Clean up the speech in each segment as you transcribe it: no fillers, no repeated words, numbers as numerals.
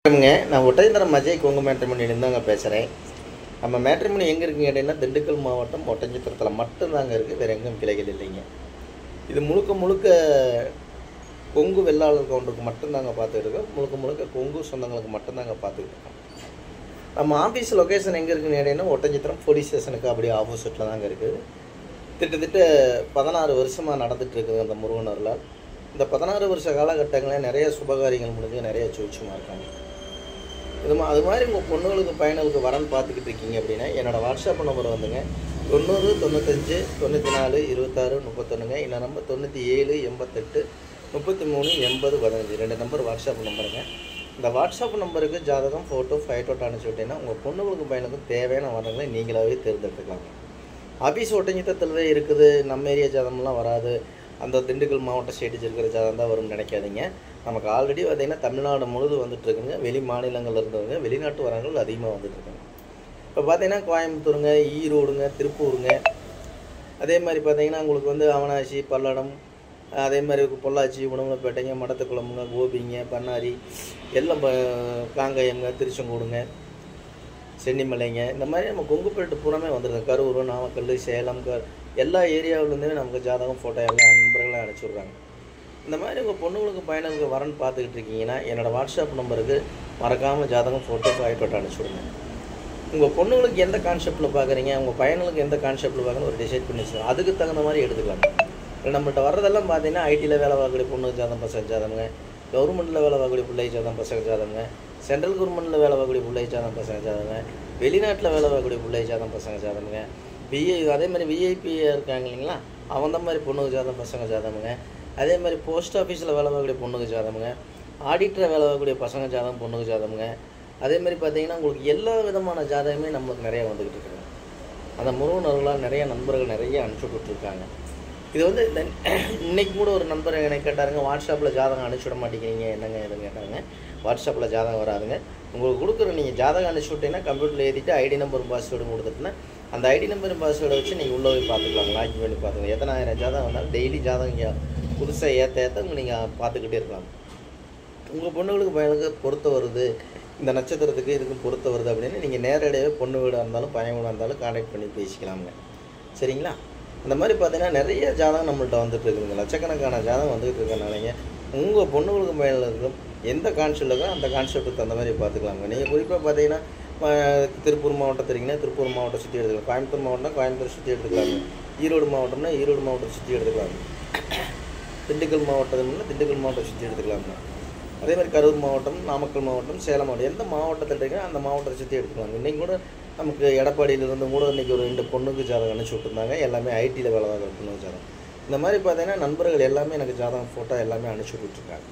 நான் ஒட்டஞ்சத்திரம் அஜய் கொங்கு மேட்ரிமோனியிலேருந்து தாங்க பேசுகிறேன். நம்ம மேட்ரிமோனி எங்கே இருக்குங்க கேட்டிங்கன்னா, திண்டுக்கல் மாவட்டம் ஒட்டஞ்சத்திரத்தில் மட்டும்தாங்க இருக்குது, வேறு எங்கும் கிளைகள் இல்லைங்க. இது முழுக்க முழுக்க கொங்கு வெள்ளாளர் கவுண்டருக்கு மட்டும்தாங்க பார்த்துக்கிட்டு இருக்கோம். முழுக்க முழுக்க கொங்கு சொந்தங்களுக்கு மட்டும்தாங்க பார்த்துக்கிட்டு இருக்கோம். நம்ம ஆஃபீஸ் லொக்கேஷன் எங்கே இருக்குன்னு கேட்டிங்கன்னா, ஒட்டஞ்சத்திரம் போலீஸ் ஸ்டேஷனுக்கு அப்படியே ஆப்போசிட்டில் தாங்க இருக்குது. கிட்டத்தட்ட 16 வருஷமாக நடந்துகிட்டு இருக்குது அந்த முருகனர்களால். இந்த 16 வருஷ காலகட்டங்களில் நிறைய சுபகாரியங்கள் முடிஞ்சு நிறைய சூட்சமாக இருக்காங்க. அது மாதிரி உங்கள் பொண்ணுங்களுக்கு பையனுக்கு வரன்னு பார்த்துக்கிட்டு இருக்கீங்க அப்படின்னா, என்னோடய வாட்ஸ்அப் நம்பர் வந்துங்க 90 95 94 26 31ங்க. இந்த நம்பர் 97 88 33 80 15 2 நம்பர் வாட்ஸ்அப் நம்பருங்க. இந்த வாட்ஸ்அப் நம்பருக்கு ஜாதகம் ஃபோட்டோ ஃபைட்டோட்டோ அனுப்பிச்சு விட்டீங்கன்னா உங்கள் பொண்ணுங்களுக்கு பையனுக்கும் தேவையான வரங்களை நீங்களாகவே தேர்ந்தெடுத்துக்கலாங்க. ஆஃபீஸ் ஒட்டஞ்சத்திரத்தில் இருக்குது, நம்ம ஏரியா ஜாதகம்லாம் வராது, அந்த திண்டுக்கல் மாவட்ட ஸ்டேட்டேஜ் இருக்கிற ஜாதகம் தான் வரும்னு நினைக்காதீங்க. நமக்கு ஆல்ரெடி பார்த்திங்கன்னா தமிழ்நாடு முழுது வந்துட்டுருக்குங்க. வெளி மாநிலங்கள் இருந்தவங்க வெளிநாட்டு வரங்கள் அதிகமாக வந்துட்டுருக்குங்க. இப்போ பார்த்திங்கன்னா கோயம்புத்தூருங்க, ஈரோடுங்க, திருப்பூருங்க, அதே மாதிரி பார்த்திங்கன்னா உங்களுக்கு வந்து அவனாசி, பல்லடம், அதே மாதிரி பொள்ளாச்சி, உடம்புலப்பேட்டைங்க, மடத்துக்குளமுங்க, கோபிங்க, பண்ணாரி, எல்லாம் காங்கயங்க, திருச்செங்கோடுங்க, சென்னிமலைங்க, இந்த மாதிரி நம்ம கொங்குப்பேட்டு பூராமே வந்துடுது. கரூர், நாமக்கல், சேலம், எல்லா ஏரியாவிலேருந்துமே நமக்கு ஜாதகம் ஃபோட்டோ எல்லா நண்பர்களும் அனுப்பிச்சி விட்றாங்க. இந்த மாதிரி உங்கள் பொண்ணுங்களுக்கு பையனுக்கு வரன்னு பார்த்துக்கிட்டு இருக்கீங்கன்னா, என்னோடய வாட்ஸ்அப் நம்பருக்கு மறக்காமல் ஜாதகம் ஃபோட்டோ ஃபைட்டோட்டோ அனுப்பிச்சி விடுங்க. உங்கள் பொண்ணுங்களுக்கு எந்த கான்செப்ட்டில் பார்க்குறீங்க, உங்கள் பையனுக்கு எந்த கான்செப்ட்டில் பார்க்கணும் ஒரு டிசைட் பண்ணி வச்சுக்கோங்க. அதுக்கு தகுந்த மாதிரி எடுத்துக்கலாம். இல்லை நம்மகிட்ட வர்றதெல்லாம் பார்த்தீங்கன்னா ஐடியில் வேலை பார்க்கக்கூடிய பொண்ணுக்கு ஜாதகம் பசங்க ஜாதகங்க, கவர்மெண்ட்டில் வேலை பார்க்கக்கூடிய பிள்ளை ஜாதகம் பசங்க ஜாதகங்க, சென்ட்ரல் கவர்மெண்ட்டில் வேலை பார்க்கக்கூடிய பிள்ளை ஜாதகம் பசங்க ஜாதகங்க, வெளிநாட்டில் வேலை பார்க்கக்கூடிய பிள்ளை ஜாதகம் பசங்க ஜாதகங்க, அதே மாதிரி விஐபியாக இருக்காங்க இல்லைங்களா, அந்த மாதிரி பொண்ணுக்கு ஜாதகம் பசங்க ஜாதகங்க, அதே மாதிரி போஸ்ட் ஆஃபீஸில் வேலை பார்க்கக்கூடிய பொண்ணுக்கு ஜாதகங்க, ஆடிட்டரை வேலை பார்க்கக்கூடிய பசங்க ஜாதகம் பொண்ணுக்கு ஜாதகங்க, அதே மாதிரி பார்த்தீங்கன்னா உங்களுக்கு எல்லா விதமான ஜாதகமே நம்மளுக்கு நிறையா வந்துக்கிட்டு இருக்காங்க. அந்த முருகனர்களால் நிறைய நண்பர்கள் நிறைய அனுப்பிச்சி விட்டுருக்காங்க. இது வந்து இன்றைக்கி கூட ஒரு நண்பர் எனக்கு கேட்டாருங்க, வாட்ஸ்அப்பில் ஜாதகம் அனுப்பிச்சி விட மாட்டேங்கிறீங்க என்னங்க எதுவும் கேட்டாங்க. வாட்ஸ்அப்பில் ஜாதகம் வராதுங்க. உங்களுக்கு கொடுக்குற நீங்கள் ஜாதகம் அனுப்பிச்சி விட்டீங்கன்னா கம்ப்யூட்டரில் எழுதிட்டு ஐடி நம்பரும் பாஸ்வேர்டும் கொடுத்துட்டுனா அந்த ஐடி நம்பரும் பாஸ்வேர்டை வச்சு நீங்கள் உள்ளே போய் பார்த்துக்கலாம், லாகின் பண்ணி பார்த்துக்கலாம். எத்தனாயிரம் ஜாதகம் வந்தாலும் டெய்லி ஜாதகம் இங்கே புதுசாக ஏற்ற நீங்கள் பார்த்துக்கிட்டே இருக்கலாம். உங்கள் பொண்ணுங்களுக்கு பையனுக்கு பொறுத்த வருது, இந்த நட்சத்திரத்துக்கு இதுக்கும் பொறுத்த வருது அப்படின்னு நீங்கள் நேரடியாகவே பொண்ணு வீடாக இருந்தாலும் பையன் வீடாக இருந்தாலும் கான்டாக்ட் பண்ணி பேசிக்கலாமுங்க. சரிங்களா? அந்த மாதிரி பார்த்தீங்கன்னா நிறைய ஜாதகம் நம்மள்ட்ட வந்துட்டு இருக்குதுங்க. லட்சக்கணக்கான ஜாதகம் வந்துகிட்டு இருக்கனாலங்க உங்கள் பொண்ணுங்களுக்கு பையனுக்கும் எந்த கான்செப்ட் இருக்கோ அந்த கான்செப்ட்டுக்கு தகுந்த மாதிரி பார்த்துக்கலாங்க. நீங்கள் குறிப்பாக பார்த்தீங்கன்னா திருப்பூர் மாவட்டம் தெரியுங்கன்னா திருப்பூர் மாவட்டம் சுற்றி எடுத்துக்கலாம், கோயம்புத்தூர் மாவட்டம்னா கோயம்புத்தூர் சுற்றி எடுத்துக்கலாங்க, ஈரோடு மாவட்டம்னா ஈரோடு மாவட்டம் சுற்றி எடுத்துக்கலாங்க, திண்டுக்கல் மாவட்டம்னா திண்டுக்கல் மாவட்டம் சுற்றி எடுத்துக்கலாங்க, அதே மாதிரி கரூர் மாவட்டம், நாமக்கல் மாவட்டம், சேலம் மாவட்டம், எந்த மாவட்டத்தில் இருக்கீங்க அந்த மாவட்டத்தை சுற்றி எடுத்துக்கலாங்க. இன்றைக்கி கூட நமக்கு எடப்பாடியிலிருந்து கூட இன்றைக்கி ஒரு 2 பொண்ணுக்கு ஜாதகம் அனுப்பிச்சி விட்டுருந்தாங்க. எல்லாமே ஐடியில் வேலை பார்க்குற பொண்ணுக்கு ஜாதகம். இந்த மாதிரி பார்த்தீங்கன்னா நண்பர்கள் எல்லாமே எனக்கு ஜாதகம் ஃபோட்டோ எல்லாமே அனுப்பிச்சி விட்டுருக்காங்க.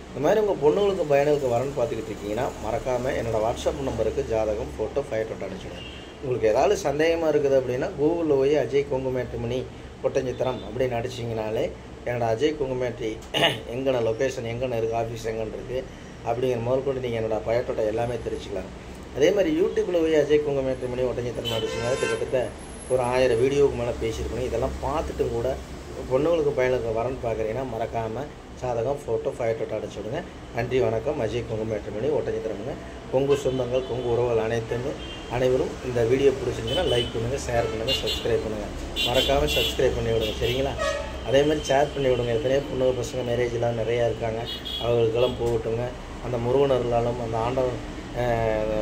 இந்த மாதிரி உங்கள் பொண்ணுங்களுக்கு பையனுக்கு வரன்னு பார்த்துக்கிட்டு இருக்கீங்கன்னா மறக்காமல் என்னோடய வாட்ஸ்அப் நம்பருக்கு ஜாதகம் ஃபோட்டோ ஃபைட்டோட்டோ அனுப்பிச்சிடுங்க. உங்களுக்கு ஏதாவது சந்தேகமாக இருக்குது அப்படின்னா கூகுளில் போய் அஜய் கொங்கு மேட்ரிமோனி ஒட்டஞ்சத்திரம் அப்படின்னு அடிச்சிங்கனாலே என்னோடய அஜய் கொங்கு மேட்ரி எங்கன லொக்கேஷன் எங்கன்னு இருக்குது, ஆஃபீஸ் எங்கன்னு இருக்குது அப்படிங்கிற முதற்கொண்டு நீங்கள் என்னோடய ஃபைட்டோட்டோ எல்லாமே தெரிஞ்சுக்கலாம். அதே மாதிரி யூடியூப்பில் போய் அஜய் கொங்கு மேட்ரிமோனி ஒட்டஞ்சத்திரம் அடிச்சிங்கன்னா கிட்டத்தட்ட ஒரு 1000 வீடியோவுக்கு மேலே பேசியிருக்கணும். இதெல்லாம் பார்த்துட்டு கூட பொண்ணுங்களுக்கு பையனுக்கு வரன்னு பார்க்குறீங்கன்னா மறக்காமல் ஜாதகம் ஃபோட்டோ ஃபைட்டோட்டோ அடிச்சு விடுங்க. நன்றி, வணக்கம். அஜய் கொங்கு மேட்ரிமோனி ஒட்டஞ்சத்திரமுங்க. கொங்கு சொந்தங்கள், கொங்கு உறவுகள் அனைவரும் இந்த வீடியோ பிடிச்சிருந்துச்சுன்னா லைக் பண்ணுங்கள், ஷேர் பண்ணுங்கள், சப்ஸ்கிரைப் பண்ணுங்கள். மறக்காமல் சப்ஸ்கிரைப் பண்ணி விடுங்க. சரிங்களா? அதே மாதிரி ஷேர் பண்ணி விடுங்க. எத்தனையோ பொண்ணு பசங்க மேரேஜெலாம் நிறையா இருக்காங்க, அவர்களுக்கெல்லாம் போகட்டுங்க. அந்த முருகனர்களாலும் அந்த ஆண்டவன்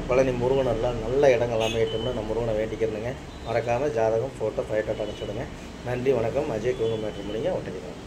பழனி முருகனர்களால் நல்ல இடங்கள் அமையட்டும்னு நான் முருகனை வேண்டிக்கிறேனுங்க. மறக்காமல் ஜாதகம் ஃபோட்டோ ஃபைட்டோட்டோ அனுப்பிச்சு விடுங்க. நன்றி, வணக்கம். அஜய் கொங்கு மேட்ரிமோனிங்க ஒட்டஞ்சத்திரம்.